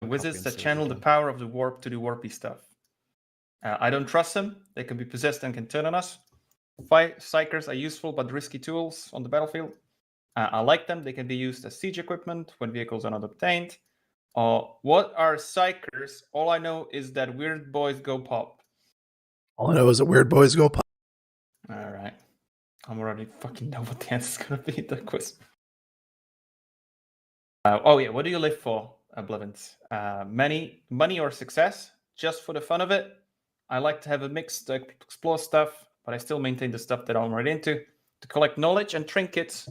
Wizards that channel the power of the warp to do warpy stuff. I don't trust them. They can be possessed and can turn on us. Psychers are useful but risky tools on the battlefield. I like them. They can be used as siege equipment when vehicles are not obtained. What are Psychers? All I know is that weird boys go pop. All I know is that weird boys go pop. All right. I'm already fucking know what the answer's going to be in the quiz. What do you live for, Blevins? Money or success? Just for the fun of it? I like to have a mix to explore stuff, but I still maintain the stuff that I'm right into. To collect knowledge and trinkets.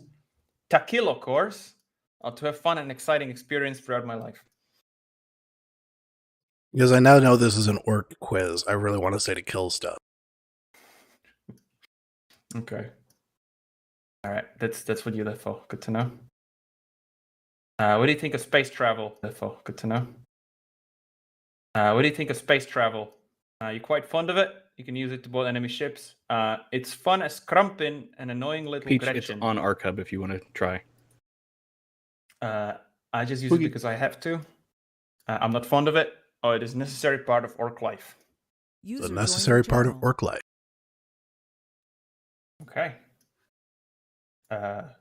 To kill, of course. Or to have fun and exciting experience throughout my life. Because I now know this is an orc quiz, I really want to say to kill stuff. Okay. All right, that's what you live for. Good to know. What do you think of space travel? Good to know. What do you think of space travel? You're quite fond of it. You can use it to board enemy ships. It's fun as Krumpin and annoying little Peach, Gretchen. it's on Arcomm if you want to try. I just use it because I have to. I'm not fond of it. Oh, it is a necessary part of orc life. It's a necessary part of orc life. Okay.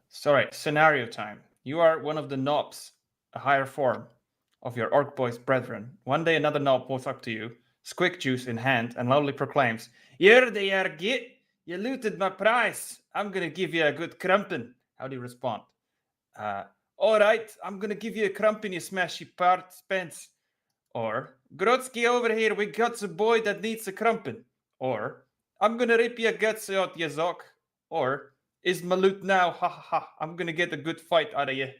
Scenario time. You are one of the knobs, a higher form of your orc boys' brethren. One day another knob walks up to you, squick juice in hand, and loudly proclaims, "You're the Git! You looted my prize! I'm gonna give you a good crumpin." How do you respond? All right, I'm gonna give you a crumpin, you smashy part, Spence. Or, Grotsky over here, we got a boy that needs a crumpin. Or, I'm gonna rip your guts out, you zock. Or, is my loot now? Ha ha ha, I'm gonna get a good fight out of you.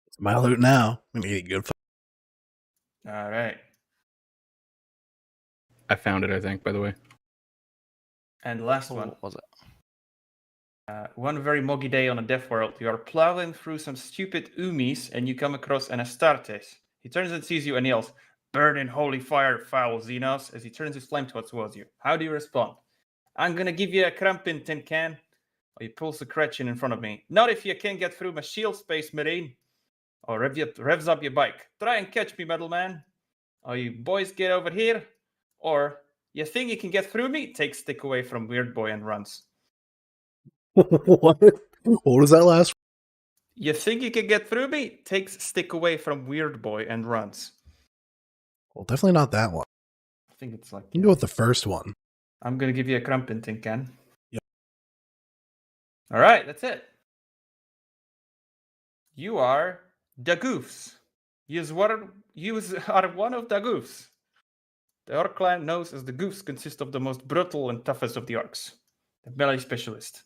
It's my loot now. I'm gonna get a good fight. All right. I found it, I think, by the way. And the last one. What was it? One very muggy day on a death world, you are plowing through some stupid Umis and you come across an Astartes. He turns and sees you and yells, "Burn in holy fire, foul Xenos," as he turns his flame towards you. How do you respond? "I'm gonna give you a crumpin, tin can." Or he pulls the Gretchen in front of me. "Not if you can get through my shield, Space Marine." Or revs up your bike. "Try and catch me, metal man." Or you boys get over here. Or you think you can get through me? Takes stick away from Weird Boy and runs. What? What was that last? You think you can get through me? Takes stick away from Weird Boy and runs. Well, definitely not that one. I think it's like... You can go with the first one. I'm going to give you a crumpin, tin can. Yep. All right, that's it. You are the goofs. You are one of the goofs. The orc clan knows as the goofs consist of the most brutal and toughest of the orcs. The melee specialist.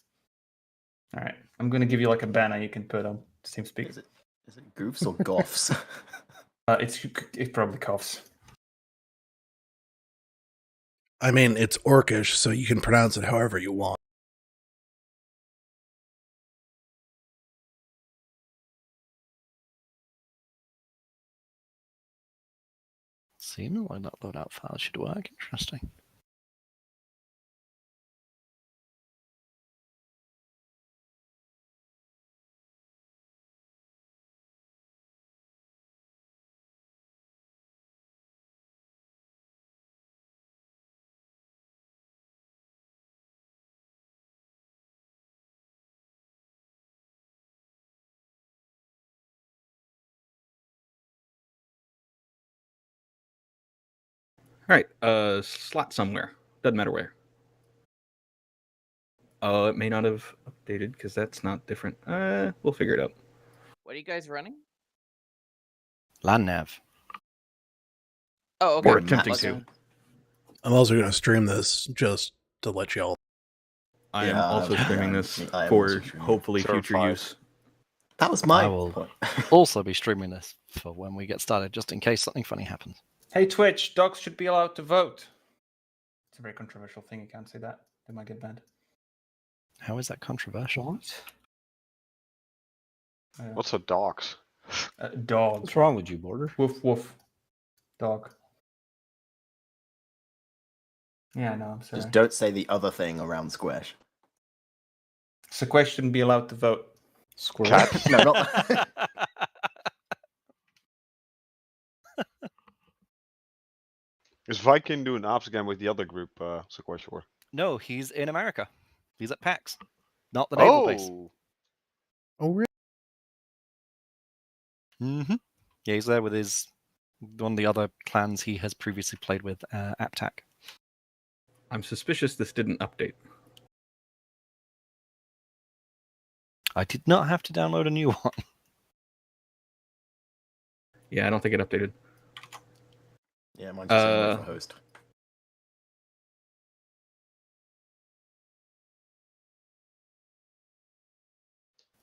All right, I'm going to give you like a banner you can put on TeamSpeak. Is it goofs or goths? It probably coughs. I mean, it's orcish, so you can pronounce it however you want. Seems like that loadout file should work. Interesting. All right, slot somewhere. Doesn't matter where. It may not have updated because that's not different. We'll figure it out. What are you guys running? Land nav. Oh, okay. Or attempting to. I'm also going to stream this just to let y'all. I am Yeah, also streaming this I am for also streaming. hopefully future Certified. use. That was my I will point. also be streaming this for when we get started, just in case something funny happens. Hey, Twitch, dogs should be allowed to vote. It's a very controversial thing. You can't say that. They might get banned. How is that controversial? What's a dox? Dog. What's wrong with you, Border? Woof, woof. Dog. Yeah, no, I'm sorry. Just don't say the other thing around Squash. Sequest shouldn't be allowed to vote. Squirrel. Cat? No, not Is Viking doing ops again with the other group, Squash, or? No, he's in America. He's at PAX, not the naval base. Oh! Oh, really? Mm-hmm. Yeah, he's there with one of the other clans he has previously played with, Aptac. I'm suspicious this didn't update. I did not have to download a new one. Yeah, I don't think it updated. Yeah, mine's just saying for host.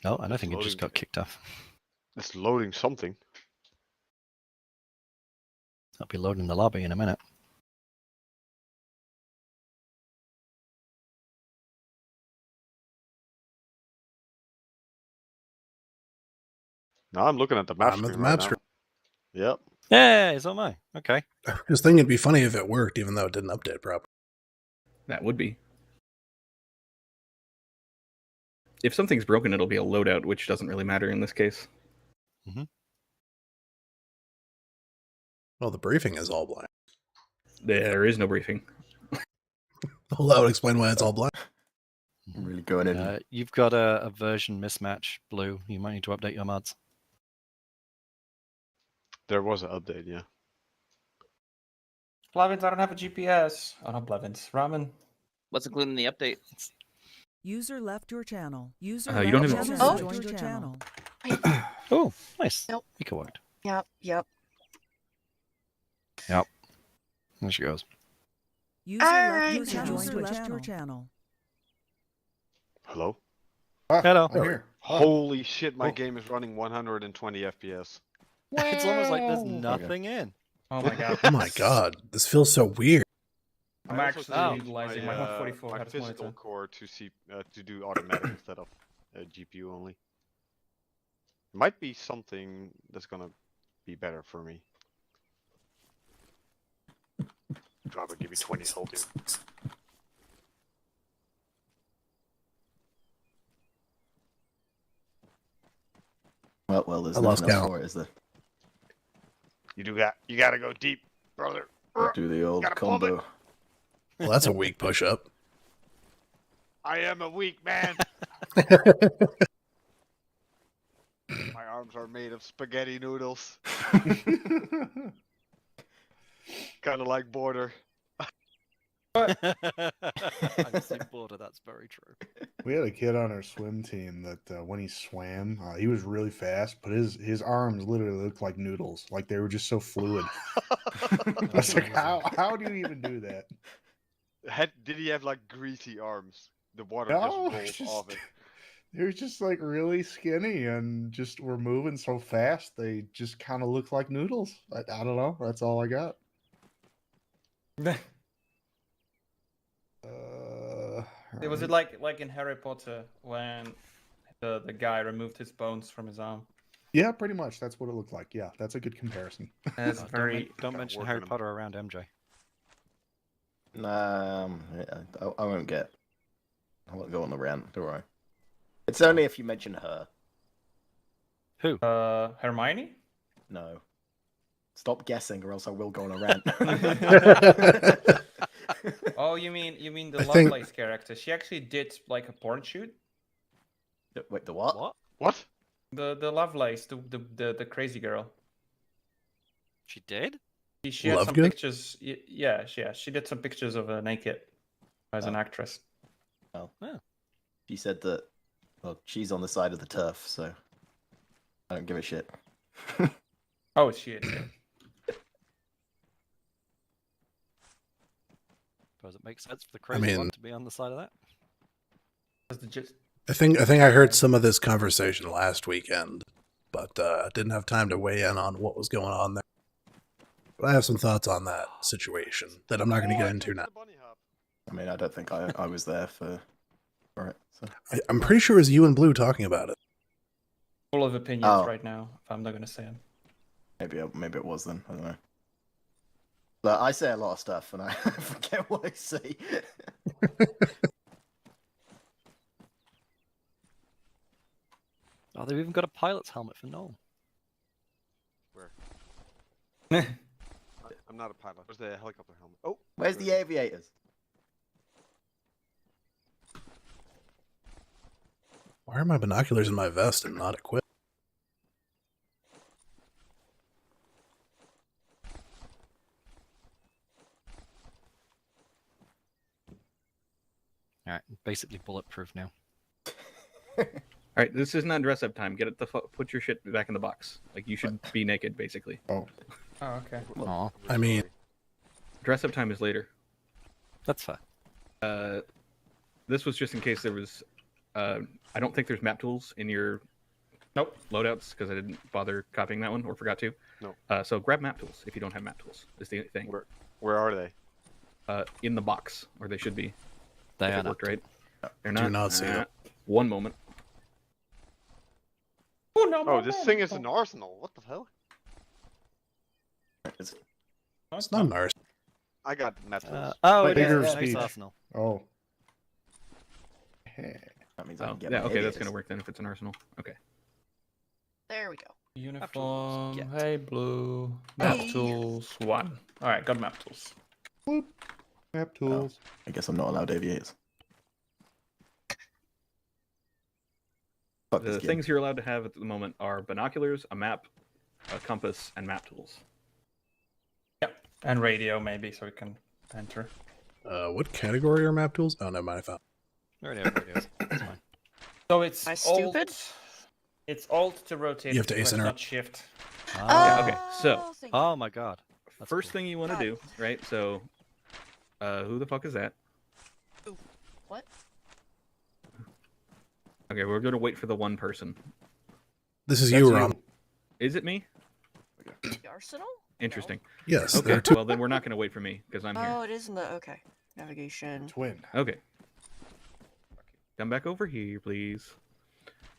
No, I don't It's think it just loading. got kicked off. It's loading something. I'll be loading the lobby in a minute. Now I'm looking at the map I'm at screen the right map now. screen. Yep. Yeah, so am I. Okay. I was thinking it'd be funny if it worked, even though it didn't update properly. That would be. If something's broken, it'll be a loadout, which doesn't really matter in this case. Well, the briefing is all blank. There is no briefing. Well, that would explain why it's all blank. I'm really going in. You've got a version mismatch, Blue. You might need to update your mods. There was an update, yeah. Blevins, I don't have a GPS. Oh, not Blevins. Ramen. What's included in the update? User left your channel. User You left don't your even- channel. Oh. Joined your channel. Oh, nice. Nope. It worked. Yep. There she goes. User Alright. left your channel. Hello? Hello. I'm here. Holy shit, my Oh. game is running 120 FPS. It's almost like there's nothing in. Oh my god. Oh my god, this feels so weird. I'm I also actually changed utilizing my 144 my hertz physical monitor. core to see to do automatic instead of GPU only. Might be something that's gonna be better for me. Driver, give me 20 soldier. Well, there's I lost nothing else count. for it, is there? You do that. You gotta go deep, brother. Do the old Gotta pump it. combo. Well, that's a weak push up. I am a weak man. My arms are made of spaghetti noodles. Kind of like Border. I've seen Border, that's very true. We had a kid on our swim team that when he swam, he was really fast, but his arms literally looked like noodles, like they were just so fluid. I was like, how do you even do that? Did he have like greasy arms? The water No, just rolled off it. They were just like really skinny and just were moving so fast. They just kind of looked like noodles. I don't know. That's all I got. Was it like in Harry Potter when the guy removed his bones from his arm? Yeah, pretty much. That's what it looked like. Yeah, that's a good comparison. That's Don't very. don't mention working Harry them. Potter around MJ. I won't get. I won't go on the rant. Don't worry. It's only if you mention her. Who? Hermione? No. Stop guessing, or else I will go on a rant. Oh, you mean the I think- Lovelace character? She actually did like a porn shoot. Wait, the what? What? What? The Lovelace, the crazy girl. She did? She had some Lovegood? pictures. Yeah, she did some pictures of her naked as an actress. She said that. Well, she's on the side of the turf, so I don't give a shit. Oh, she is. Yeah. Does it make sense for the crazy mean- one to be on the side of that? That's the gist. I think I heard some of this conversation last weekend, but didn't have time to weigh in on what was going on there. But I have some thoughts on that situation that I'm not going to get into now. I mean, I don't think I was there for it. So. I'm pretty sure it was you and Blue talking about it. Full of opinions Oh. right now. If I'm not gonna say them. Maybe it was then. I don't know. But I say a lot of stuff, and I forget what I say. Oh, they've even got a pilot's helmet for Noel. I'm not a pilot. Where's the helicopter helmet? Oh, Where's the aviators? Why are my binoculars in my vest and not equipped? All right, basically bulletproof now. All right, this is not dress up time. Get it put your shit back in the box. Like you should be naked, basically. Oh, Oh, okay. Aw, I mean, Dress up time is later. that's fair. This was just in case there was. I don't think there's map tools in your loadouts because I didn't bother copying that one or forgot to. No. So grab map tools if you don't have map tools. Is the thing. Where are they? In the box, or they should be. They If are it not. worked right. They're Do not. not see it. One moment. Oh, this thing is an arsenal. What the hell? It's- It's not an arsenal. I got metals. Oh, it Bigger is. speech. Nice arsenal. Oh. That means I Oh, can get yeah. my Okay, that's aviators. gonna work then if it's an arsenal. Okay. There we go. Uniform. Get. Hey, blue. Map Hey. tools. 1. All right, got map tools. Whoop. Map tools. I guess I'm not allowed aviators. Fuck The this game. things you're allowed to have at the moment are binoculars, a map, a compass, and map tools. Yep. And radio maybe, so we can enter. What category are map tools? Oh, never mind. I found. Already have radios. That's fine. So it's Am I alt. stupid? It's alt to rotate. You have to press async. not shift. Ah. okay, so- thank you. Oh my god. That's First cool. thing you want to do, right? So, who the fuck is that? What? Okay, we're gonna wait for the one person. This is That's you, you. Rom. Is it me? The arsenal? Interesting. Yes, there Okay, are two. well then we're not gonna wait for me because I'm here. Oh, it is in the okay. Navigation. Twin. Okay. Come back over here, please.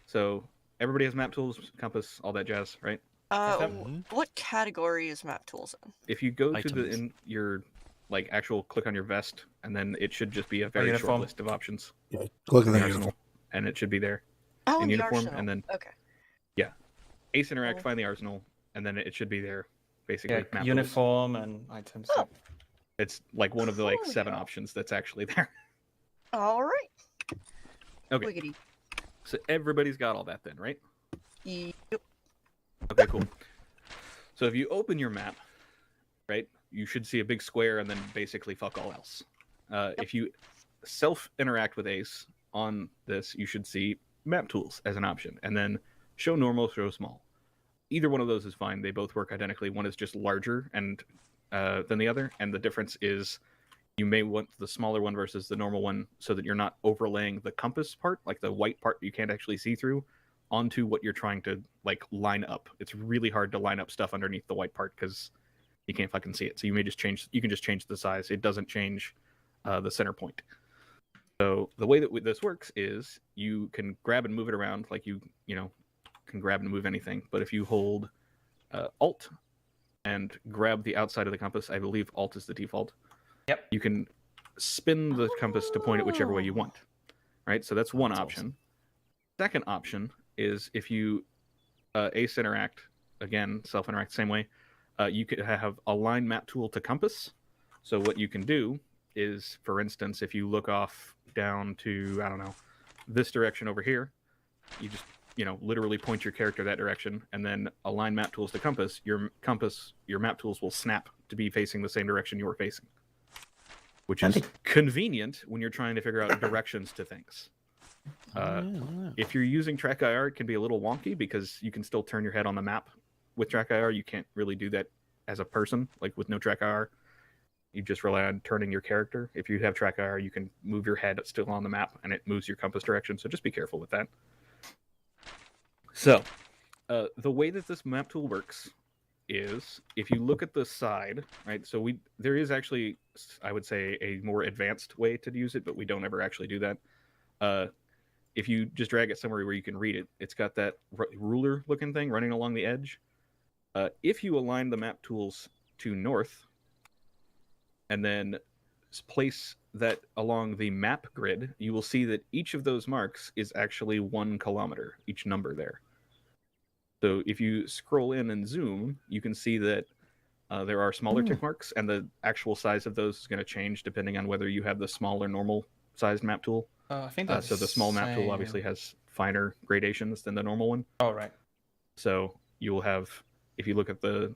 So everybody has map tools, compass, all that jazz, right? Mhm. What category is map tools in? If you go to the Items. in your like actual click on your vest, and then it should just be a very short uniform. list of options. Yeah, click on in the Arsenal, uniform. and it should be there. Oh, In the uniform, arsenal. and then- Okay. Ace Interact, Oh. find the arsenal, and then it should be there. Basically, Yeah, map tools. uniform and items. Oh. It's like one of the like Holy 7 hell. options that's actually there. All right. Okay. Wiggity. So everybody's got all that then, right? Yep. Okay, cool. So if you open your map, right, you should see a big square and then basically fuck all else. If you self-interact with Ace on this, you should see map tools as an option, and then show normal, show small. Either one of those is fine. They both work identically. One is just larger and than the other, and the difference is you may want the smaller one versus the normal one so that you're not overlaying the compass part, like the white part you can't actually see through, onto what you're trying to like line up. It's really hard to line up stuff underneath the white part because you can't fucking see it. So you may just change. You can just change the size. It doesn't change the center point. So the way that this works is you can grab and move it around, like you know can grab and move anything. But if you hold Alt and grab the outside of the compass, I believe Alt is the default. Yep. You can spin the compass to point it whichever way you want. Right. So that's one That's option. Second option is if you Ace Interact, again, self-interact same way, you could have align map tool to compass. So what you can do is, for instance, if you look off down to, I don't know, this direction over here, you just, literally point your character that direction and then align map tools to compass, your map tools will snap to be facing the same direction you were facing. Which is convenient when you're trying to figure out directions to things. If you're using Track IR, it can be a little wonky because you can still turn your head on the map with Track IR. You can't really do that as a person, like with no Track IR. You just rely on turning your character. If you have Track IR, you can move your head still on the map and it moves your compass direction. So just be careful with that. So the way that this map tool works is if you look at the side, right? So there is actually, I would say, a more advanced way to use it, but we don't ever actually do that. If you just drag it somewhere where you can read it, it's got that ruler looking thing running along the edge. If you align the map tools to north and then place that along the map grid, you will see that each of those marks is actually 1 kilometer, each number there. So if you scroll in and zoom, you can see that There are smaller tick marks, and the actual size of those is going to change depending on whether you have the small or normal sized map tool. I think that's So the small map tool obviously has finer gradations than the normal one. Oh, right. So you will have, if you look at the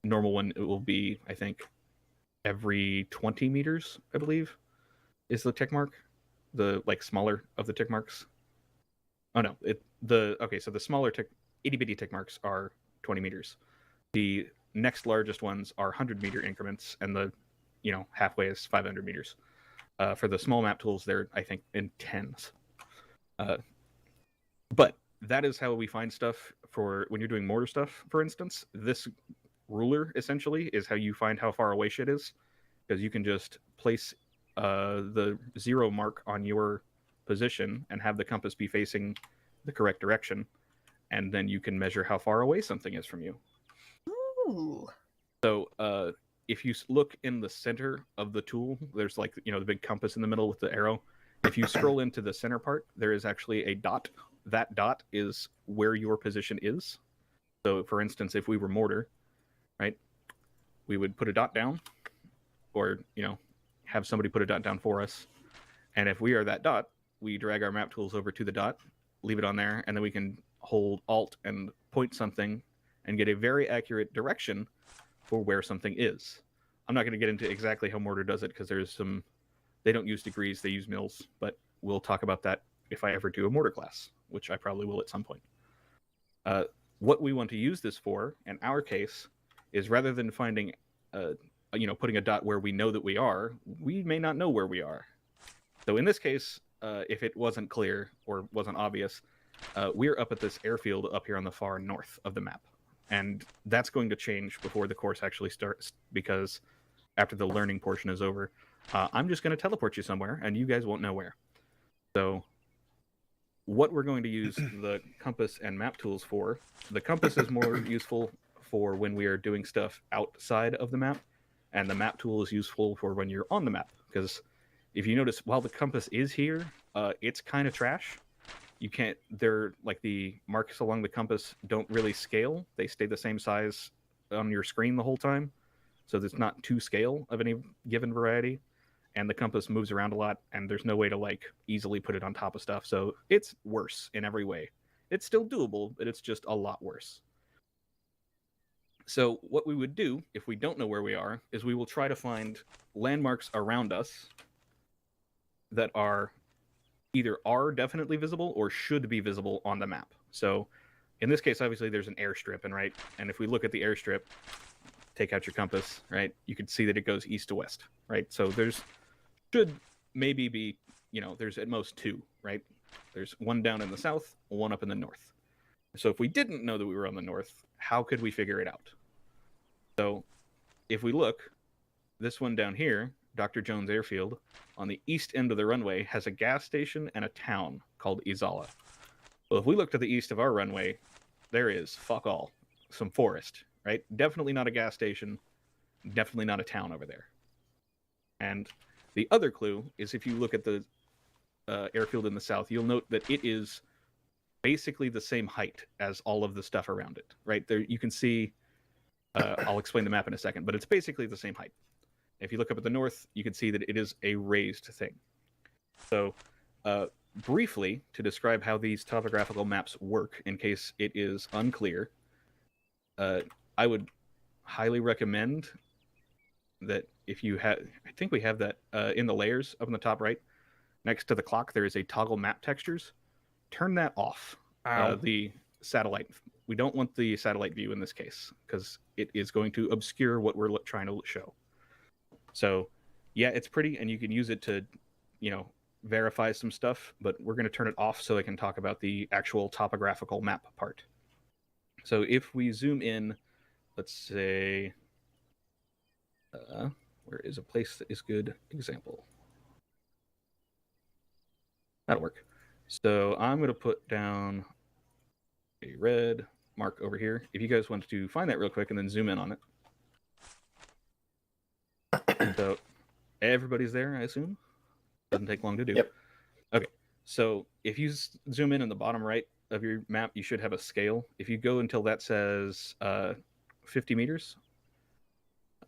normal one, it will be, I think, every 20 meters, I believe, is the tick mark. The smaller of the tick marks. Oh no, so the smaller itty bitty tick marks are 20 meters. The next largest ones are 100-meter increments, and the halfway is 500 meters. For the small map tools, they're, I think, in tens. But that is how we find stuff for when you're doing mortar stuff, for instance. This ruler, essentially, is how you find how far away shit is, because you can just place the 0 mark on your position and have the compass be facing the correct direction, and then you can measure how far away something is from you. Ooh. So if you look in the center of the tool, there's the big compass in the middle with the arrow. If you scroll into the center part, there is actually a dot. That dot is where your position is. So for instance, if we were mortar, right, we would put a dot down, or have somebody put a dot down for us. And if we are that dot, we drag our map tools over to the dot, leave it on there, and then we can hold Alt and point something and get a very accurate direction for where something is. I'm not going to get into exactly how mortar does it, because they don't use degrees, they use mils, but we'll talk about that if I ever do a mortar class, which I probably will at some point. What we want to use this for, in our case, is rather than finding, putting a dot where we know that we are, we may not know where we are. So in this case, if it wasn't clear or wasn't obvious, we're up at this airfield up here on the far north of the map. And that's going to change before the course actually starts, because after the learning portion is over, I'm just going to teleport you somewhere, and you guys won't know where. So what we're going to use the compass and map tools for, the compass is more useful for when we are doing stuff outside of the map, and the map tool is useful for when you're on the map. Because if you notice, while the compass is here, it's kind of trash. You can't, the marks along the compass don't really scale. They stay the same size on your screen the whole time. So there's not to scale of any given variety. And the compass moves around a lot, and there's no way to easily put it on top of stuff. So it's worse in every way. It's still doable, but it's just a lot worse. So what we would do if we don't know where we are is we will try to find landmarks around us that are either are definitely visible or should be visible on the map. So in this case, obviously there's an airstrip, and if we look at the airstrip, take out your compass, right, you can see that it goes east to west, right? So there's should maybe be, there's at most 2, right? There's one down in the south, one up in the north. So if we didn't know that we were on the north, how could we figure it out? So if we look, this one down here, Dr. Jones Airfield, on the east end of the runway, has a gas station and a town called Izala. Well, if we look to the east of our runway, there is fuck all. Some forest, right? Definitely not a gas station, definitely not a town over there. And the other clue is if you look at the airfield in the south, you'll note that it is basically the same height as all of the stuff around it, right? There you can see, I'll explain the map in a second, but it's basically the same height. If you look up at the north, you can see that it is a raised thing. So briefly, to describe how these topographical maps work, in case it is unclear, I would highly recommend that if you have, I think we have that in the layers up in the top right, next to the clock, there is a toggle map textures. Turn that off. The satellite. We don't want the satellite view in this case, because it is going to obscure what we're trying to show. So, yeah, it's pretty, and you can use it to, verify some stuff, but we're going to turn it off so I can talk about the actual topographical map part. So if we zoom in, let's say, where is a place that is good example? That'll work. So I'm going to put down a red mark over here. If you guys want to find that real quick and then zoom in on it. So everybody's there, I assume? Doesn't take long to do. Yep. Okay. So if you zoom in the bottom right of your map, you should have a scale. If you go until that says 50 meters,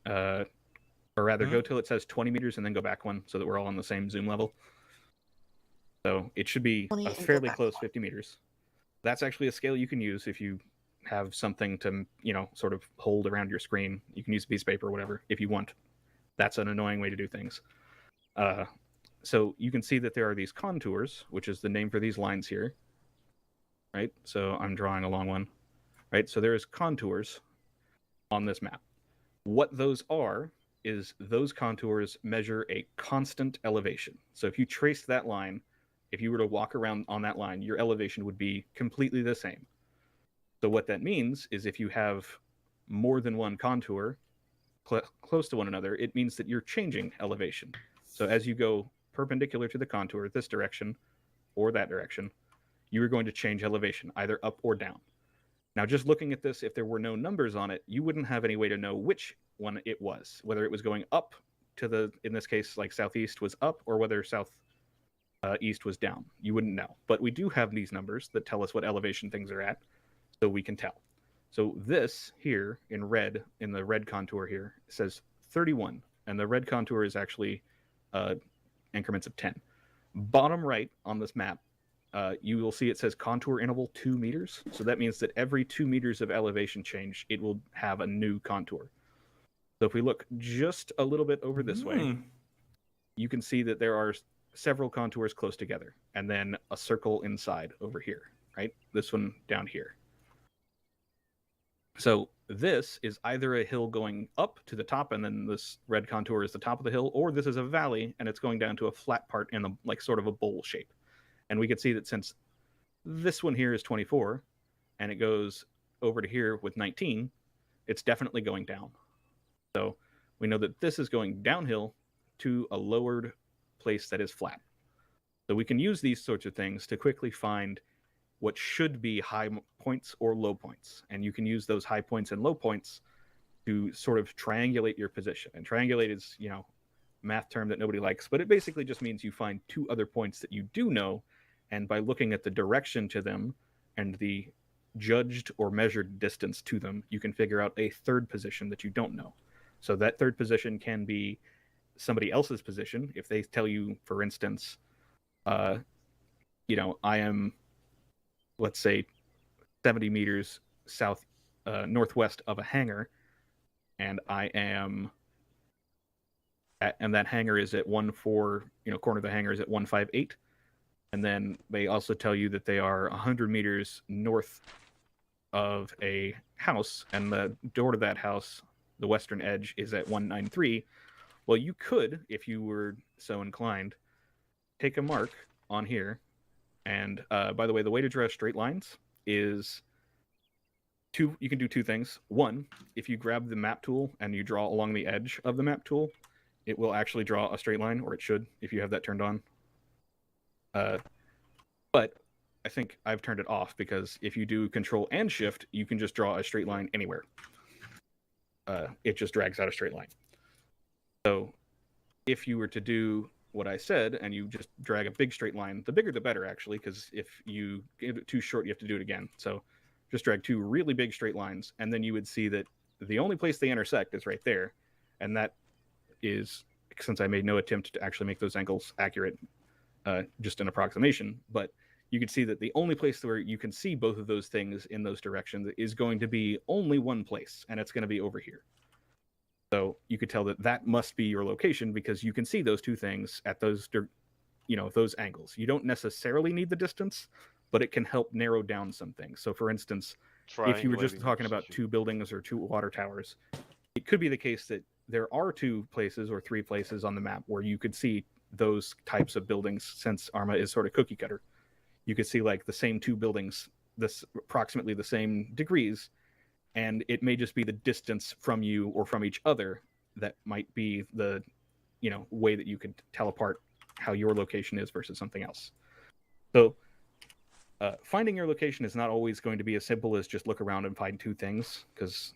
or rather, go till it says 20 meters and then go back one, so that we're all on the same zoom level. So it should be 20 a and go fairly back close one. 50 meters. That's actually a scale you can use if you have something to, sort of hold around your screen. You can use a piece of paper or whatever if you want. That's an annoying way to do things. So you can see that there are these contours, which is the name for these lines here, right? So I'm drawing a long one, right? So there's contours on this map. What those are is those contours measure a constant elevation. So if you trace that line, if you were to walk around on that line, your elevation would be completely the same. So what that means is if you have more than one contour close to one another, it means that you're changing elevation. So as you go perpendicular to the contour, this direction or that direction, you are going to change elevation, either up or down. Now, just looking at this, if there were no numbers on it, you wouldn't have any way to know which one it was, whether it was going up to the, in this case, like southeast was up, or whether east was down. You wouldn't know. But we do have these numbers that tell us what elevation things are at, so we can tell. So this here in red, in the red contour here, says 31, and the red contour is actually increments of 10. Bottom right on this map, you will see it says contour interval 2 meters. So that means that every 2 meters of elevation change, it will have a new contour. So if we look just a little bit over this way, you can see that there are several contours close together, and then a circle inside over here, right? This one down here. So this is either a hill going up to the top, and then this red contour is the top of the hill, or this is a valley and it's going down to a flat part in a, like sort of a bowl shape. And we can see that since this one here is 24 and it goes over to here with 19, it's definitely going down. So we know that this is going downhill to a lowered place that is flat. So we can use these sorts of things to quickly find what should be high points or low points. And you can use those high points and low points to sort of triangulate your position. And triangulate is, math term that nobody likes, but it basically just means you find two other points that you do know, and by looking at the direction to them and the judged or measured distance to them, you can figure out a third position that you don't know. So that third position can be somebody else's position. If they tell you, for instance, I am, let's say, 70 meters south northwest of a hangar, and I am and that hangar is at 14, corner of the hangar is at 158, and then they also tell you that they are 100 meters north of a house, and the door to that house, the western edge, is at 193. Well, you could, if you were so inclined, take a mark on here. And by the way, the way to draw straight lines is you can do two things. One, if you grab the map tool and you draw along the edge of the map tool, it will actually draw a straight line, or it should if you have that turned on. But I think I've turned it off, because if you do Control and Shift, you can just draw a straight line anywhere. It just drags out a straight line. So if you were to do what I said, and you just drag a big straight line, the bigger the better, actually, because if you get it too short, you have to do it again. So just drag two really big straight lines, and then you would see that the only place they intersect is right there. And that is, since I made no attempt to actually make those angles accurate, just an approximation, but you can see that the only place where you can see both of those things in those directions is going to be only one place, and it's going to be over here. So you could tell that that must be your location, because you can see those two things at those, those angles. You don't necessarily need the distance, but it can help narrow down some things. So for instance, if you were just talking about two buildings or two water towers, it could be the case that there are two places or three places on the map where you could see those types of buildings, since Arma is sort of cookie cutter. You could see like the same two buildings, this approximately the same degrees, and it may just be the distance from you or from each other that might be the, way that you could tell apart how your location is versus something else. So finding your location is not always going to be as simple as just look around and find two things, because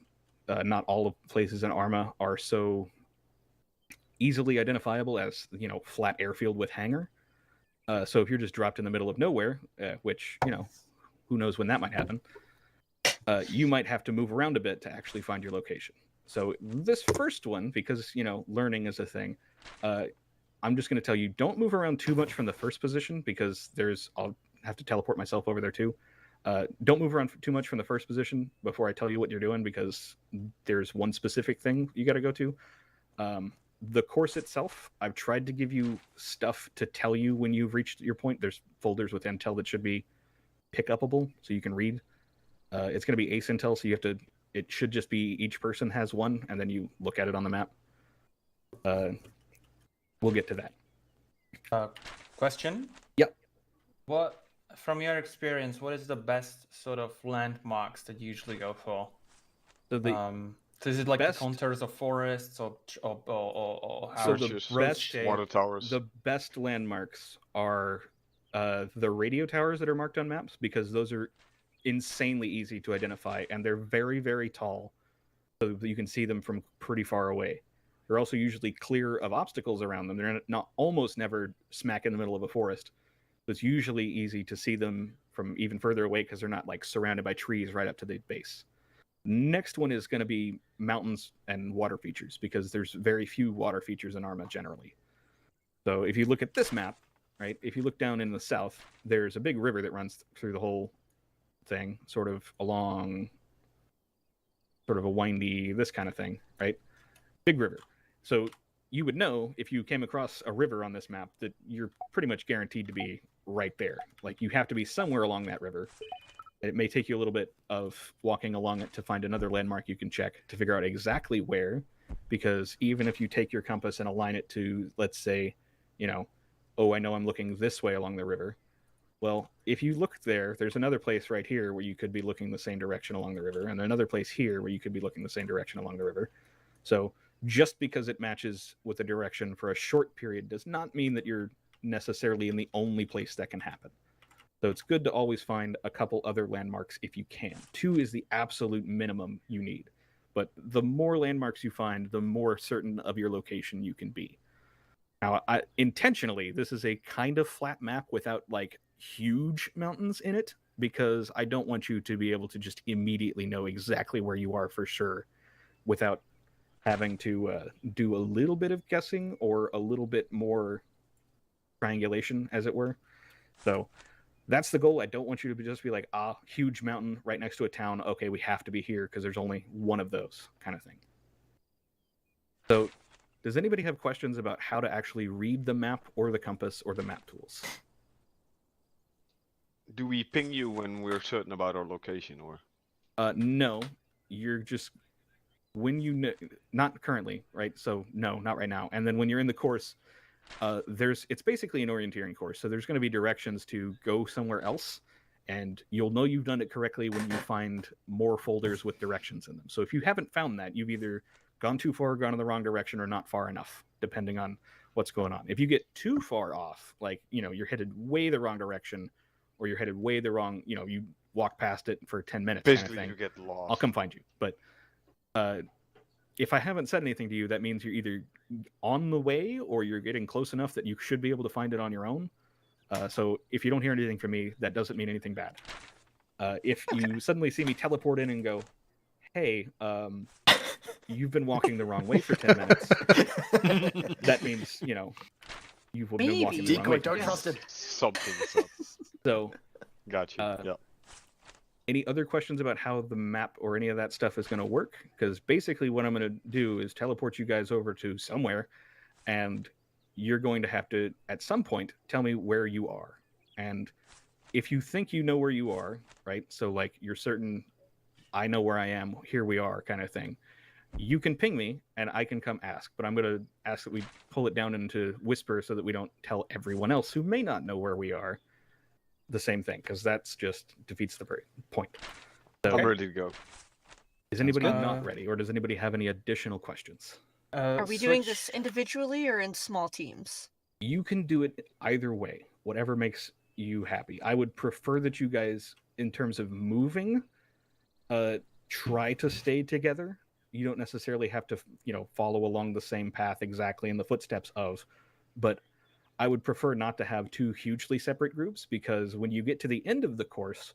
not all of places in Arma are so easily identifiable as, flat airfield with hangar. So if you're just dropped in the middle of nowhere, which, who knows when that might happen, you might have to move around a bit to actually find your location. So this first one, because learning is a thing, I'm just going to tell you, don't move around too much from the first position, because I'll have to teleport myself over there too. Don't move around too much from the first position before I tell you what you're doing, because there's one specific thing you got to go to. The course itself, I've tried to give you stuff to tell you when you've reached your point. There's folders with intel that should be pick-upable, so you can read. It's going to be ace intel, so it should just be each person has one, and then you look at it on the map. We'll get to that. Question? Yep. From your experience, what is the best sort of landmarks that you usually go for? So is it like the contours of forests or how? So the water towers. The best landmarks are the radio towers that are marked on maps, because those are insanely easy to identify, and they're very, very tall, so you can see them from pretty far away. They're also usually clear of obstacles around them. They're not almost never smack in the middle of a forest. So it's usually easy to see them from even further away, because they're not like surrounded by trees right up to the base. Next one is going to be mountains and water features, because there's very few water features in Arma generally. So if you look at this map, right, if you look down in the south, there's a big river that runs through the whole thing, sort of along sort of a windy, this kind of thing, right? Big river. So you would know if you came across a river on this map that you're pretty much guaranteed to be right there. Like, you have to be somewhere along that river. It may take you a little bit of walking along it to find another landmark you can check to figure out exactly where, because even if you take your compass and align it to, let's say, oh, I know I'm looking this way along the river. Well, if you look there, there's another place right here where you could be looking the same direction along the river, and another place here where you could be looking the same direction along the river. So just because it matches with the direction for a short period does not mean that you're necessarily in the only place that can happen. So it's good to always find a couple other landmarks if you can. 2 is the absolute minimum you need. But the more landmarks you find, the more certain of your location you can be. Now, intentionally, this is a kind of flat map without like huge mountains in it, because I don't want you to be able to just immediately know exactly where you are for sure without having to do a little bit of guessing or a little bit more triangulation, as it were. So that's the goal. I don't want you to just be like, huge mountain right next to a town. Okay, we have to be here because there's only one of those, kind of thing. So does anybody have questions about how to actually read the map or the compass or the map tools? Do we ping you when we're certain about our location, or? No, you're just, when you not currently, right? So no, not right now. And then when you're in the course, it's basically an orienteering course. So there's going to be directions to go somewhere else, and you'll know you've done it correctly when you find more folders with directions in them. So if you haven't found that, you've either gone too far, gone in the wrong direction, or not far enough, depending on what's going on. If you get too far off, like, you're headed way the wrong direction, or you're headed way the wrong, you walk past it for 10 minutes, basically kind of thing, you get lost. I'll come find you. But if I haven't said anything to you, that means you're either on the way or you're getting close enough that you should be able to find it on your own. So if you don't hear anything from me, that doesn't mean anything bad. If you suddenly see me teleport in and go, hey, you've been walking the wrong way for 10 minutes, that means, you've been walking the wrong way. Don't trust him. Something's up. So, Gotcha. Yeah. Any other questions about how the map or any of that stuff is going to work? Because basically what I'm going to do is teleport you guys over to somewhere, and you're going to have to, at some point, tell me where you are. And if you think you know where you are, right? So like you're certain, I know where I am, here we are kind of thing. You can ping me and I can come ask, but I'm going to ask that we pull it down into whisper so that we don't tell everyone else who may not know where we are the same thing, because that's just defeats the point. So, I'm ready to go. Is anybody not ready, or does anybody have any additional questions? Are we doing this individually or in small teams? You can do it either way, whatever makes you happy. I would prefer that you guys, in terms of moving, try to stay together. You don't necessarily have to, follow along the same path exactly in the footsteps of, but I would prefer not to have 2 hugely separate groups, because when you get to the end of the course,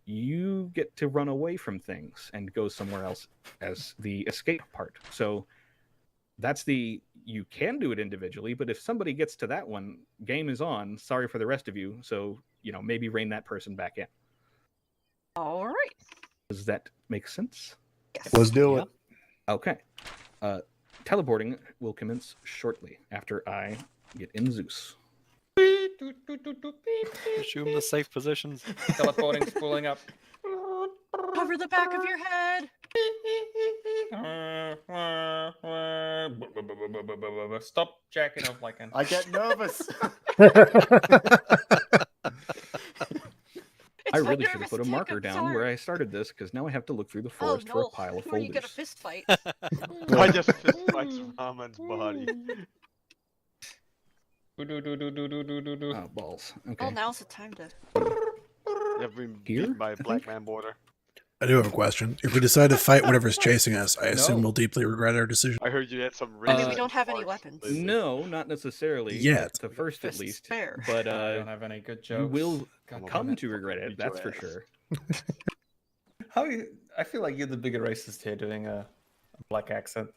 you get to run away from things and go somewhere else as the escape part. So that's you can do it individually, but if somebody gets to that one, game is on. Sorry for the rest of you. So, maybe rein that person back in. All right. Does that make sense? Yes. Let's do it. Okay. Teleporting will commence shortly after I get in Zeus. Assume the safe positions. Teleporting's pulling up. Cover the back of your head. Stop jacking off like an. I get nervous. I really should have put a marker down where I started this, because now I have to look through the forest for a pile of Where you get a folders. fist fight. I just fist fights Ramen's body. Oh, balls. Okay. Oh, now's the time to. I've been Here, beaten by a I black think? man border. I do have a question. If we decide to fight whatever's chasing us, I assume No. we'll deeply regret our decision. I heard you had some. I mean, we racist don't have any remarks weapons. lately. No, not necessarily. Yet. The first, at Fists least. spare. But I don't have any good jokes. you will God damn come it. to regret it, Beat that's your for ass. sure. I feel like you're the bigger racist here doing a black accent.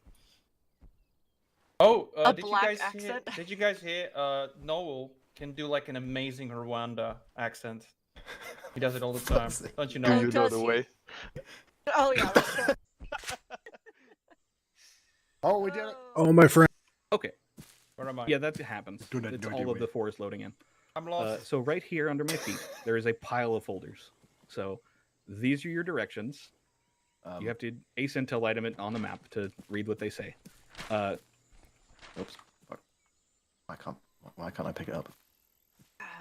Oh, A did black you guys accent? hear? Did you guys hear? Noel can do like an amazing Rwanda accent. He does it all the time. Does he? Don't you Do know? Oh, you know does the he? way? Oh yeah. Let's go. Oh, we did it. Oh, my friend. Okay. Where am I? Yeah, that happens. Do that It's dirty all of way. the forest loading in. I'm lost. So right here under my feet, there is a pile of folders. So these are your directions. You have to ace intel item it on the map to read what they say. Oops. Why can't I pick it up?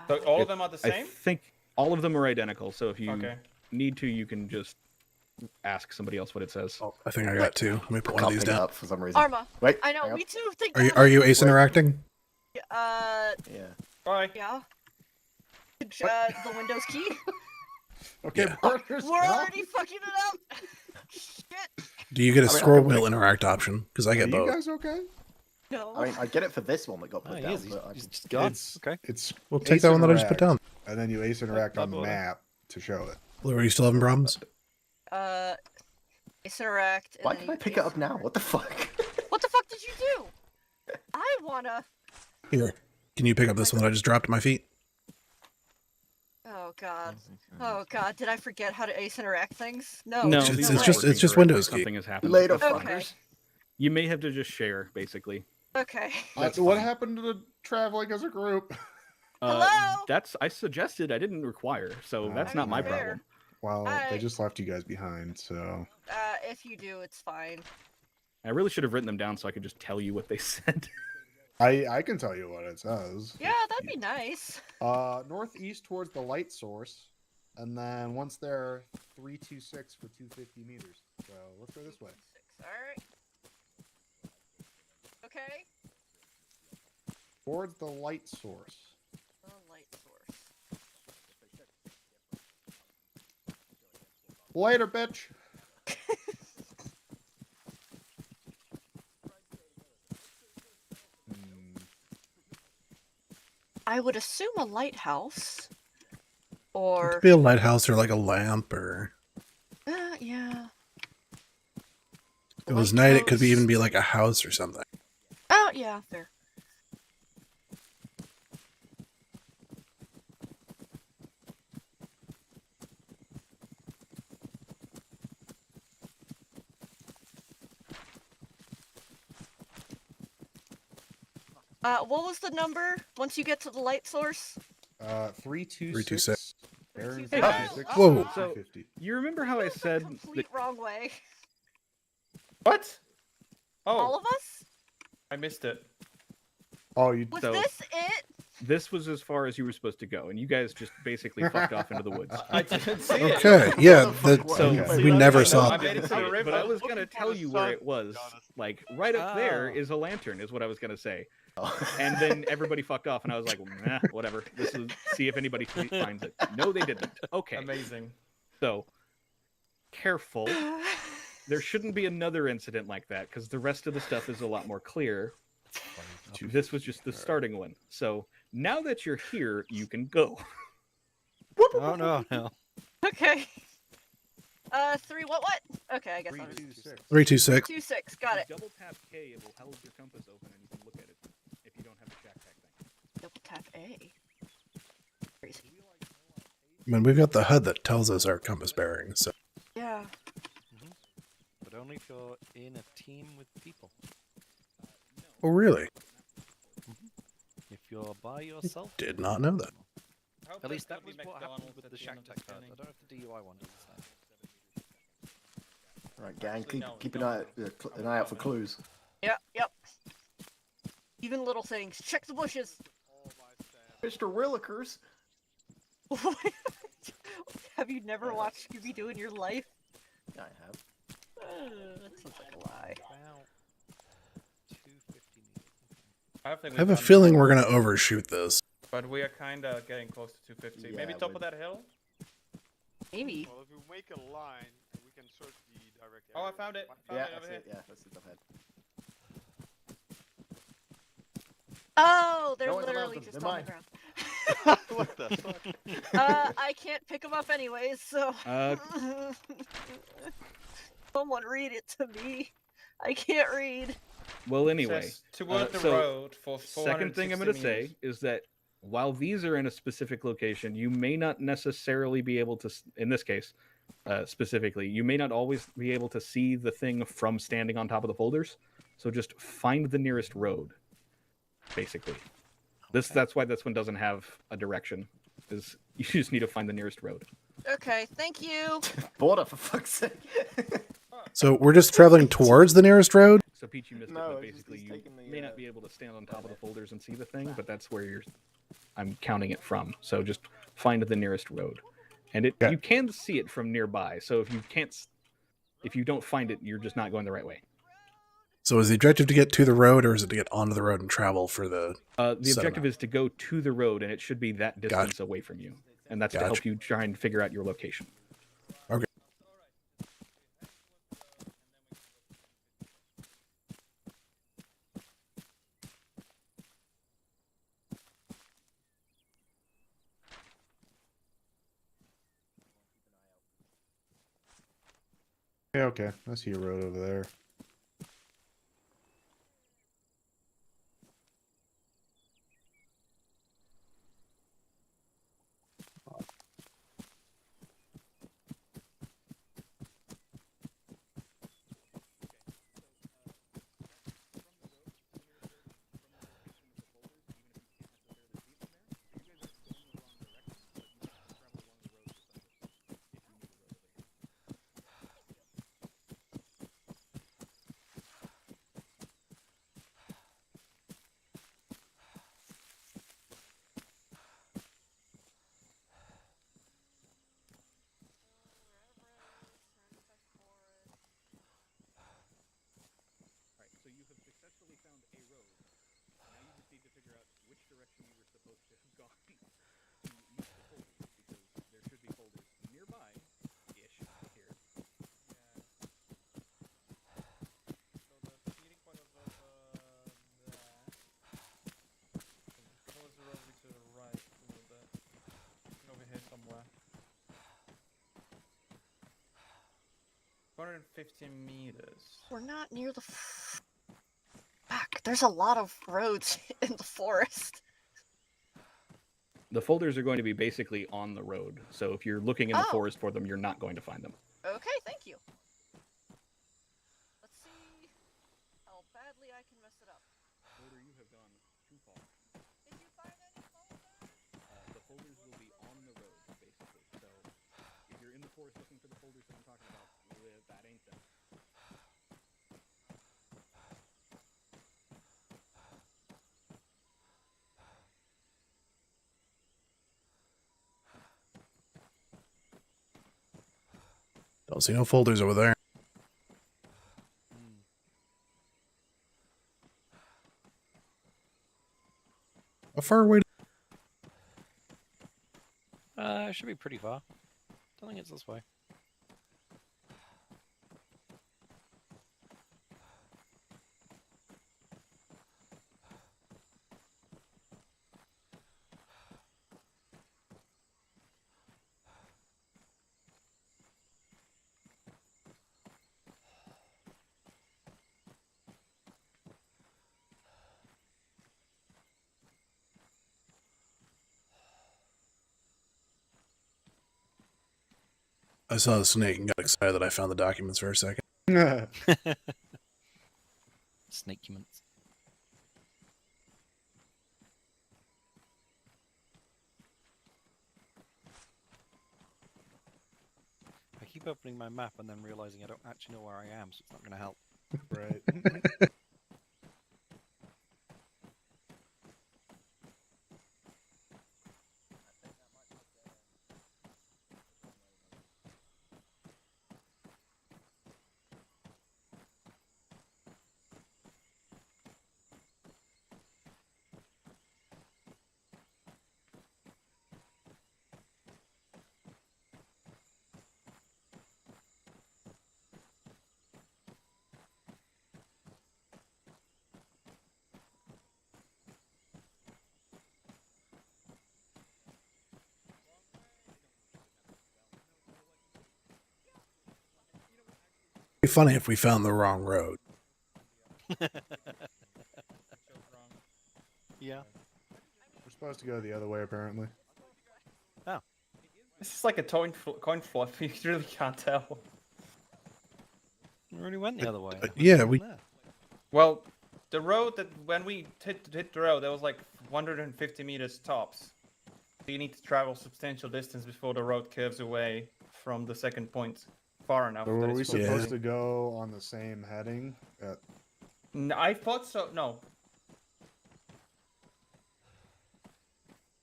So all of them are the I same. think all of them are identical. So if you Okay. need to, you can just ask somebody else what it says. Oh, I think I got two. Let me put one of Can't these pick it down. up for some reason. Arma. Wait. I know. hang on. Me too. Think. Are you Ace interacting? Uh. Yeah. Bye. Yeah. The Windows key. Okay, Yeah. partners. We're already fucking it up. Shit. Do you get a I mean, I scroll can wheel pick- interact option? Because I Are get you both. guys okay? No. I mean, I get it for this one that got Oh, put he down. is. but I He's can- just gone. It's Okay. It's We'll take Ace that one that I just put interact, down. and then you ace interact on the bother. map to show it. Blue, are you still having problems? Ace interact. and Why then can I you pick ace- it up now? What the fuck? What the fuck did you do? I wanna. Here. Can you pick up this one that I just dropped at my feet? Oh god. Oh god. Did I forget how to ace interact things? No. No, It's- these it's are just- working it's just correctly. Windows key. Something has happened. Later, That's fine. Okay. You may have to just share, basically. Okay. That's What fine. happened to the traveling as a group? Hello? That's I suggested. I didn't require, so that's I not mean, my fair. problem. Well, I- they just left you guys behind, so If you do, it's fine. I really should have written them down so I could just tell you what they said. I can tell you what it says. Yeah, that'd be nice. Northeast towards the light source, and then once they're 326 for 250 meters. So let's go this way. Alright. Okay. Towards the light source. The light source. Later, bitch. I would assume a lighthouse. It Or could be a lighthouse or like a lamp, or yeah. if it was night, it could be Lighthouse. even be like a house or something. Oh yeah, fair. What was the number once you get to the light source? 326. Baron's 326. 326. Whoa. So- 250. You remember how I said that Complete wrong way. What? All Oh, of us? I missed it. Oh, you. Was So- this it? this was as far as you were supposed to go, and you guys just basically fucked off into the woods. I didn't see it. Okay, yeah, What the fuck? So- Okay. we never I saw. made it to the river. But I was looking gonna for tell the you where sun, it was. to be honest. Like right up there Oh. is a lantern, is what I was gonna say. Oh. And then everybody fucked off, and I was like, nah, whatever. This is see if anybody finds it. No, they didn't. Okay, Amazing. so careful. There shouldn't be another incident like that because the rest of the stuff is a lot more clear. This was just the starting one. So now that you're here, you can go. Oh no, no. Okay. 3 what? Okay, I guess I'll just 326. 326. 2-6. Got it. Double tap K, it will hold your compass open and you can look at it if you don't have the shack tag thing. Double tap A. Crazy. I mean, we've got the HUD that tells us our compass bearings. So. Yeah. But only if you're in a team with people. Oh, really? If you're by yourself. Did not know that. At least that was what happened with the shack tag card. I don't know if the DUI one does the same. Right, gang, keep an eye out for clues. Yep. Even little things. Check the bushes. Mr. Willikers. Have you never watched Scooby-Doo in your life? I have. That sounds like a lie. About 250 meters. I have a feeling we're going to overshoot this. But we are kind of getting close to 250. Maybe top of that hill? Maybe. Well, if we make a line, we can search the direct Oh, I area. found it. Yeah, Found it over that's here. it. Yeah, that's it. I've had. Oh, they're No one allowed literally them. just They're on the mine. ground. What the fuck? I can't pick them up anyways, so. Someone read it to me. I can't read. Well, anyway, Says toward the so road for second thing I'm going to say is that while these are in a specific location, you may not necessarily be able to, in this case, specifically, you may not always be able to see the thing from standing on top of the folders. So just find the nearest road, basically. That's why this one doesn't have a direction, is you just need to find the nearest road. Okay, thank you. Border, for fuck's sake. So we're just traveling towards the nearest road? So Peach, you missed No, it, but it's just basically he's you taking the, may not be able to stand on top of the folders and see the thing, but that's where I'm counting it from. So just find the nearest road. And you can see it from nearby. So if you don't find it, you're just not going the right way. So is the objective to get to the road, or is it to get onto the road and travel for the The objective is to go to the road, and it should be that distance Gotcha. away from you. And that's to Gotcha. help you try and figure out your location. Okay. Yeah, okay. I see a road over there. Right, so you have successfully found a road. Now you just need to figure out which direction you were supposed to have gone to use the folders, because there should be folders nearby-ish here. So the meeting point was over there. Closer over to the right a little bit. Over here somewhere. 450 meters. We're not near the. Fuck, there's a lot of roads in the forest. The folders are going to be basically on the road, so if you're looking in the Oh. forest for them, you're not going to find them. Okay, thank you. Let's see how badly I can mess it up. Folder, you have gone too far. Did you find any folders? The folders will be on the road, basically. So if you're in the forest looking for the folders that I'm talking about, that ain't them. Don't see no folders over there. How far away? It should be pretty far. Don't think it's this way. I saw the snake and got excited that I found the documents for a second. Snake humans. I keep opening my map and then realizing I don't actually know where I am, so it's not going to help. Right. It'd be funny if we found the wrong road. Yeah. We're supposed to go the other way, apparently. This is like a coin flip. You really can't tell. We already went the other way. Yeah, we. There. Well, the road that when we hit the road, that was like 150 meters tops. So you need to travel substantial distance before the road curves away from the second point far enough. So that were we it's supposed to go on the same heading? I thought so. No.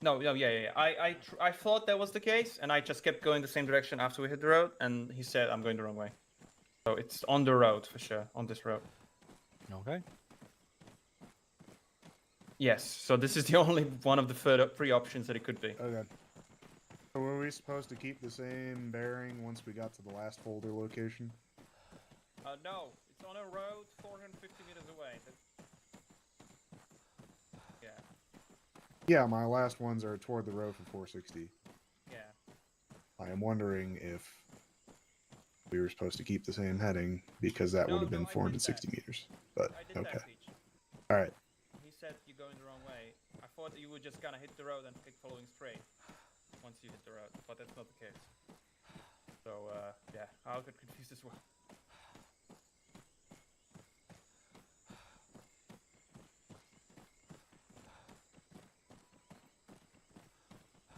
No, yeah. I thought that was the case, and I just kept going the same direction after we hit the road, and he said I'm going the wrong way. So it's on the road for sure, on this road. Okay. Yes. So this is the only one of the three options that it could be. Okay. So were we supposed to keep the same bearing once we got to the last folder location? No, it's on a road 450 meters away. Yeah. Yeah, my last ones are toward the road for 460. Yeah. I am wondering if we were supposed to keep the same heading because that would have been 460 meters. But I did okay. that, Peach. All right. He said you're going the wrong way. I thought that you would just kind of hit the road and keep following straight once you hit the road, but that's not the case. So, yeah, I got confused as well.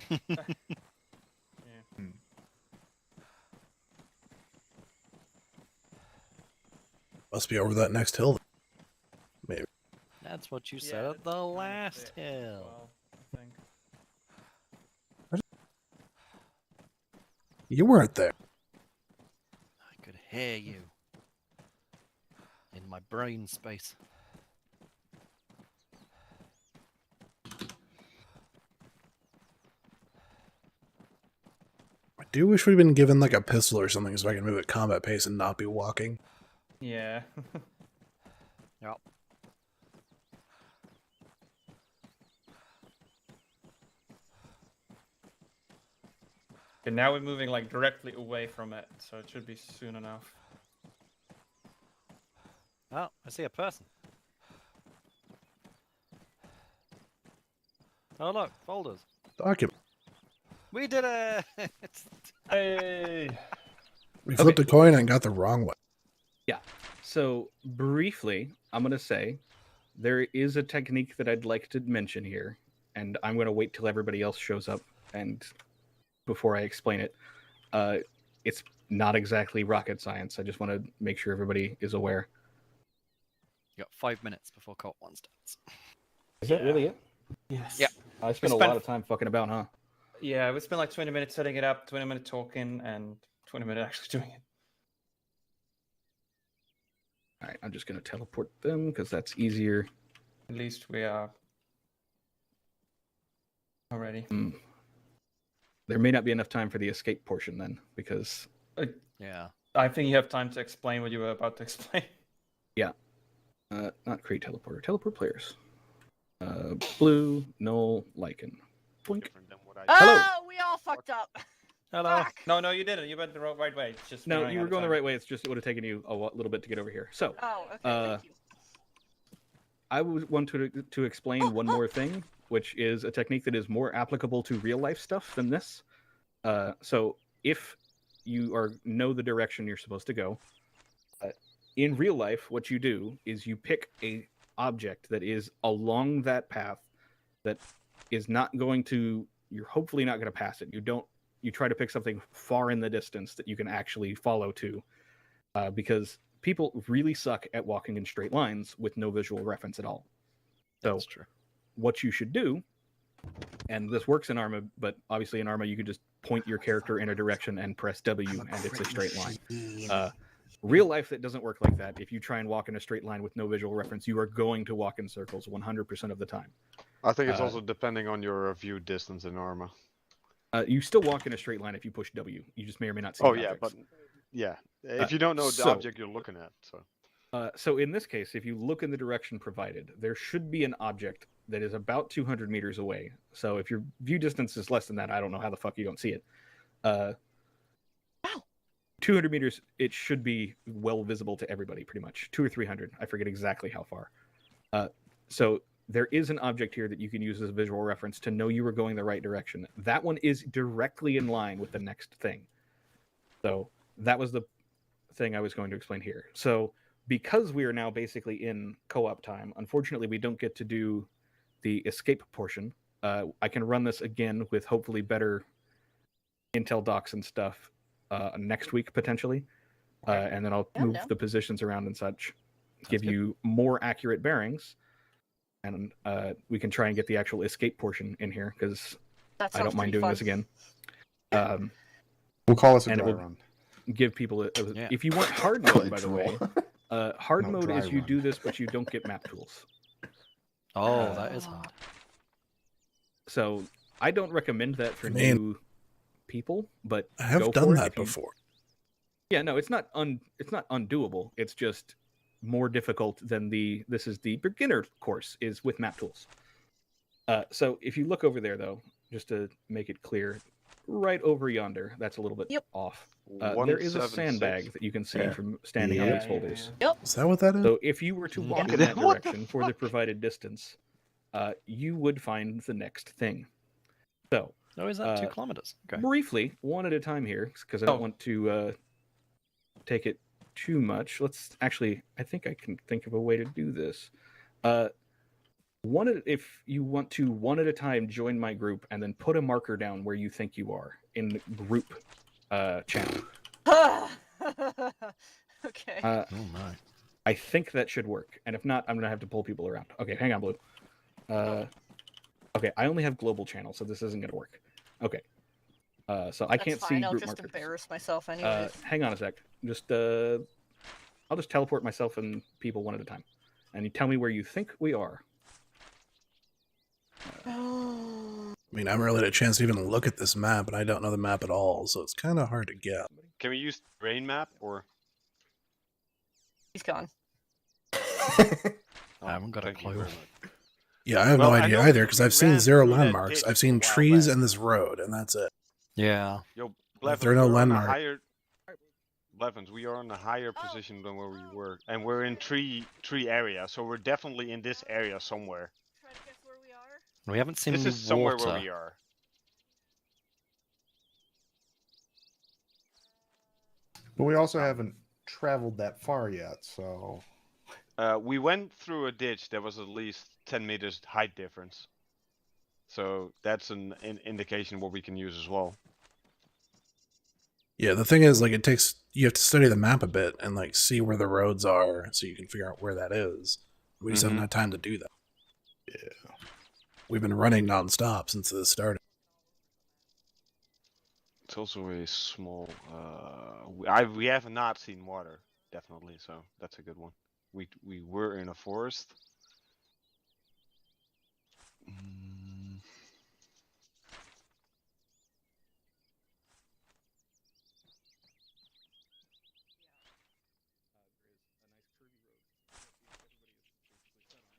Yeah. Must be over that next hill. Maybe. That's what you Yeah, said at that's the kind of last it hill. as well, I think. You weren't there. I could hear you. In my brain space. I do wish we'd been given like a pistol or something so I can move at combat pace and not be walking. Yeah. Yep. And now we're moving like directly away from it, so it should be soon enough. Oh, I see a person. Oh look, folders. Document. We did it! Hey. We flipped a coin and got the wrong way. Yeah. So briefly, I'm going to say there is a technique that I'd like to mention here, and I'm going to wait till everybody else shows up and before I explain it. It's not exactly rocket science. I just want to make sure everybody is aware. You got 5 minutes before Cult 1 starts. Is that really it? Yes. Yeah. I spent a lot of time fucking about, huh? Yeah, we spent like 20 minutes setting it up, 20 minutes talking, and 20 minutes actually doing it. All right, I'm just going to teleport them because that's easier. At least we are already. There may not be enough time for the escape portion then, because Yeah. I think you have time to explain what you were about to explain. yeah, not create teleporter. Teleport players. Blue, Null, Lycan. Blink. Different than what I Oh, we all fucked up. Hello. Fuck. No, you didn't. You went the right way. It's just No, running you out were of going the time. right way. It's just it would have taken you a little bit to get over here. So Oh, okay. Thank you. I would want to explain one more thing, which is a technique that is more applicable to real life stuff than this. So if you know the direction you're supposed to go. In real life, what you do is you pick a object that is along that path that is not going to. You're hopefully not going to pass it. You try to pick something far in the distance that you can actually follow to, because people really suck at walking in straight lines with no visual reference at all. So That's true. what you should do, and this works in Arma, but obviously in Arma you could just point your character in a direction and press W and it's a straight line. Real life, that doesn't work like that. If you try and walk in a straight line with no visual reference, you are going to walk in circles 100% of the time. I think it's also depending on your view distance in Arma. You still walk in a straight line if you push W. You just may or may not see Oh the yeah, objects. but yeah, if you don't know the object you're looking at, so. So in this case, if you look in the direction provided, there should be an object that is about 200 meters away. So if your view distance is less than that, I don't know how the fuck you don't see it. 200 meters, it should be well visible to everybody, pretty much. 200 or 300, I forget exactly how far. So there is an object here that you can use as a visual reference to know you were going the right direction. That one is directly in line with the next thing. So that was the thing I was going to explain here. So because we are now basically in co-op time, unfortunately we don't get to do the escape portion. I can run this again with hopefully better intel docs and stuff next week potentially, and then I'll move the positions around and such, give you more accurate bearings, and we can try and get the actual escape portion in here because I don't mind doing this again. We'll call this a dry run. Give people if you want hard mode, by the way. Hard mode is you do this, but you don't get map tools. Oh, that is hard. So I don't recommend that for new people, but I have done that before. Yeah, no, it's not undoable. It's just more difficult than this is the beginner course is with map tools. So if you look over there though, just to make it clear, right over yonder, that's a little bit off. There is a sandbag that you can see from standing on these boulders. Is that what that is? So if you were to walk in that direction for the provided distance, you would find the next thing. So, is that 2 kilometers? Okay. Briefly, one at a time here, because I don't want to take it too much. I think I can think of a way to do this. If you want to, one at a time, join my group and then put a marker down where you think you are in the group channel. Okay. Oh my. I think that should work, and if not, I'm gonna have to pull people around. Okay, hang on, Blue. Okay, I only have global channel, so this isn't gonna work. Okay. So I can't see I'll group just markers. embarrass myself anyways. Hang on a sec. I'll just teleport myself and people one at a time, and you tell me where you think we are. I mean, I haven't really had a chance to even look at this map, and I don't know the map at all, so it's kind of hard to get. Can we use rain map or? He's gone. I haven't got a clue. Yeah, I have no idea either, because I've seen 0 landmarks. I've seen trees and this road, and that's it. Yeah. Yo, There are no landmarks. Blevins, we are in a higher position than where we were, and we're in tree area, so we're definitely in this area somewhere. Try to guess where we are. We haven't seen This any is somewhere water. where we are. But we also haven't traveled that far yet, so... We went through a ditch that was at least 10 meters height difference. So that's an indication of what we can use as well. Yeah, the thing is, like, you have to study the map a bit and, like, see where the roads are so you can figure out where that is. We just haven't had time to do that. Yeah. We've been running nonstop since this started. It's also a small... we have not seen water, definitely, so that's a good one. We were in a forest.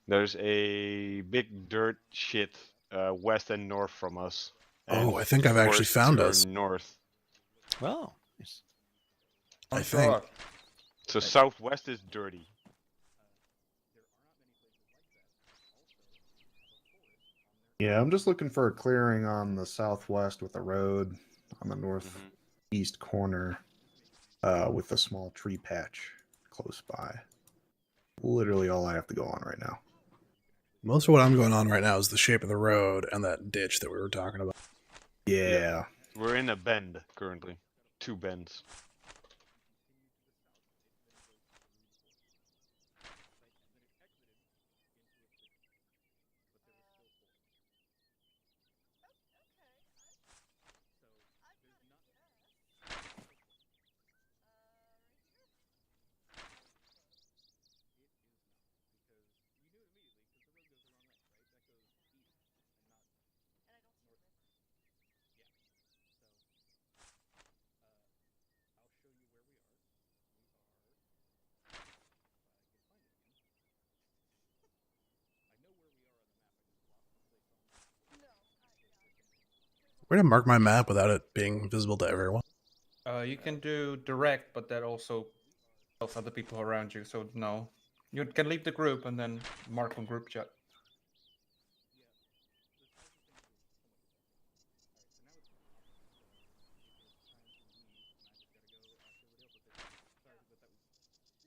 There's a big dirt shit west and north from us. Oh, I think I've actually found us. North. Well, nice. I think. So southwest is dirty. Yeah, I'm just looking for a clearing on the southwest with a road on the north east corner with a small tree patch close by. Literally all I have to go on right now. Most of what I'm going on right now is the shape of the road and that ditch that we were talking about. Yeah. We're in a bend currently. 2 bends. Where to mark my map without it being visible to everyone? You can do direct, but that also tells other people around you. So no, you can leave the group and then mark on group chat.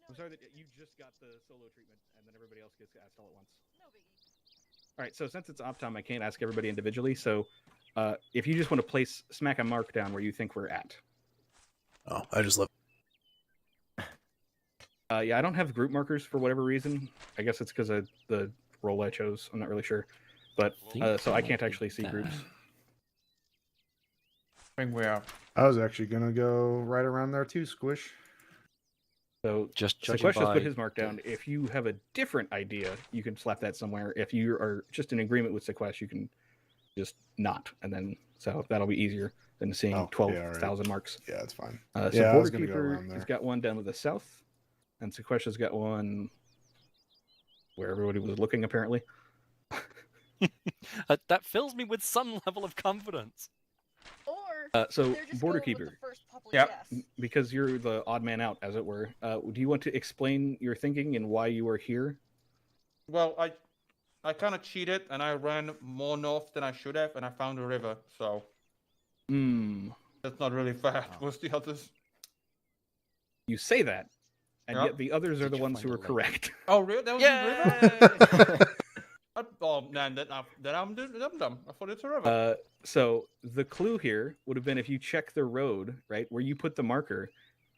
I'm sorry that you just got the solo treatment, and then everybody else gets asked all at once. No biggie. All right, so since it's op time, I can't ask everybody individually. So, if you just want to smack a mark down where you think we're at. Oh, I just left. Yeah, I don't have group markers for whatever reason. I guess it's because of the role I chose. I'm not really sure, but so I can't actually see groups. I think we are. I was actually gonna go right around there too, Squish. So Just Sequest judging just by put his mark down. If you have a different idea, you can slap that somewhere. If you are just in agreement with Sequest, you can just not, and then so that'll be easier than seeing 12,000 marks. Yeah, that's fine. So Yeah, I Border was gonna go Keeper around there. has got one down to the south, and Sequesta's got one where everybody was looking apparently. That fills me with some level of confidence. Or So they're just Border going with Keeper, the first public Yeah. guess. because you're the odd man out, as it were. Do you want to explain your thinking and why you are here? Well, I kind of cheated and I ran more north than I should have, and I found a river. So that's not really fair towards the others. You say that, and Yeah. yet the others are Did the you ones find who a are lake? correct. Oh, really? That was a river? Yay! Oh man, then I'm dumb. I thought it's a river. So the clue here would have been if you check the road, right, where you put the marker,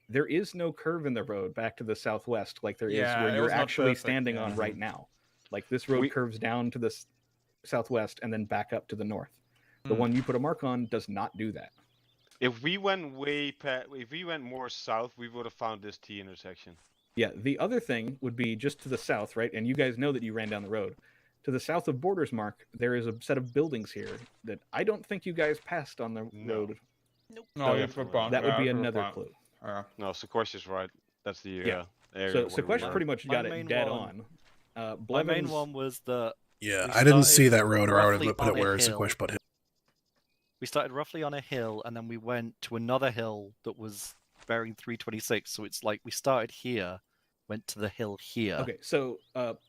there is no curve in the road back to the southwest like there is Yeah, where it you're was not actually perfect, standing yeah. on right now. Like this road curves down to the southwest and then back up to the north. The one you put a mark on does not do that. If we went if we went more south, we would have found this T intersection. Yeah, the other thing would be just to the south, right? And you guys know that you ran down the road. To the south of Borders Mark, there is a set of buildings here that I don't think you guys passed on the road. Nope. No, you put That would be another clue. No, Sequest is right. That's the Yeah. area. So where we Sequest were. pretty much My got it main dead one- on. My main Blevins, one was that Yeah, we I didn't started see that road, or I would roughly have put on it a where hill. Sequish put it. We started roughly on a hill, and then we went to another hill that was bearing 326. So it's like we started here, went to the hill here. Okay, so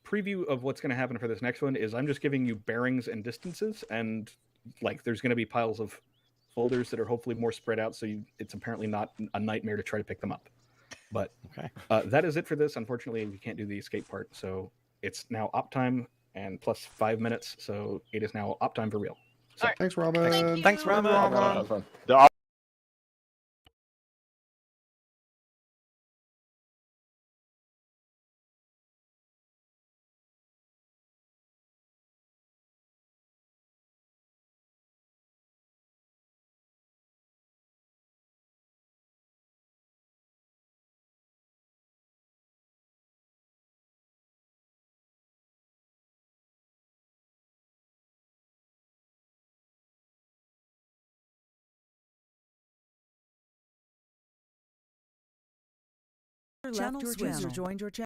preview of what's going to happen for this next one is I'm just giving you bearings and distances, and like there's going to be piles of folders that are hopefully more spread out, so it's apparently not a nightmare to try to pick them up. But Okay. that is it for this. Unfortunately, we can't do the escape part, so it's now op time and plus 5 minutes, so it is now op time for real. So, Thanks, Robin. Thanks, Ramen. That was fun. Channel switcher joined your channel.